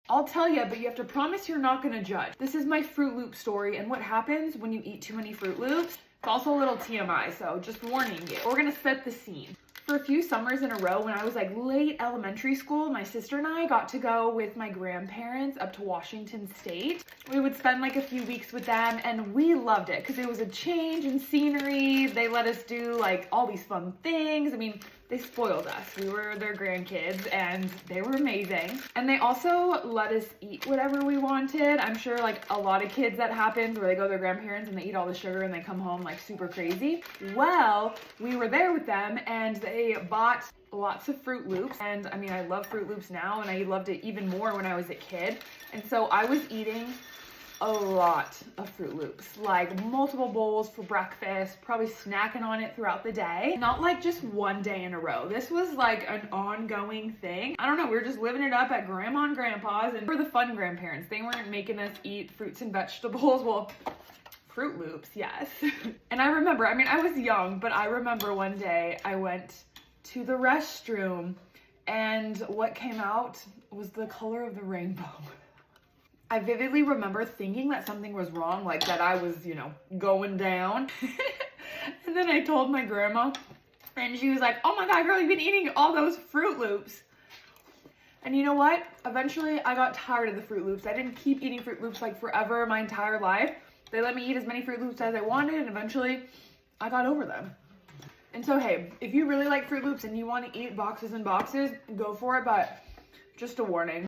I'll tell you, but you have to promise you're not gonna judge. This is my Fruit Loop story and what happens when you eat too many Fruit Loops. It's also a little TMI, so just warning you. We're gonna set the scene. For a few summers in a row, when I was like late elementary school, my sister and I got to go with my grandparents up to Washington State. We would spend like a few weeks with them, and we loved it because it was a change in scenery. They let us do like all these fun things. I mean, they spoiled us. We were their grandkids and they were amazing. And they also let us eat whatever we wanted. I'm sure like a lot of kids that happens where they go to their grandparents and they eat all the sugar and they come home like super crazy. Well, we were there with them and they bought lots of Fruit Loops. And I mean, I love Fruit Loops now and I loved it even more when I was a kid. And so I was eating a lot of Fruit Loops, like multiple bowls for breakfast, probably snacking on it throughout the day. Not like just one day in a row. This was like an ongoing thing. I don't know, we were just living it up at Grandma and Grandpa's, and we're the fun grandparents. They weren't making us eat fruits and vegetables. Well, Fruit Loops, yes. And I remember, I mean, I was young, but I remember one day I went to the restroom and what came out was the color of the rainbow. I vividly remember thinking that something was wrong, like that I was, going down. And then I told my grandma, and she was like, oh my God, girl, you've been eating all those Fruit Loops. And you know what? Eventually, I got tired of the Fruit Loops. I didn't keep eating Fruit Loops like forever, my entire life. They let me eat as many Fruit Loops as I wanted, and eventually, I got over them. And so, hey, if you really like Fruit Loops and you want to eat boxes and boxes, go for it, but just a warning.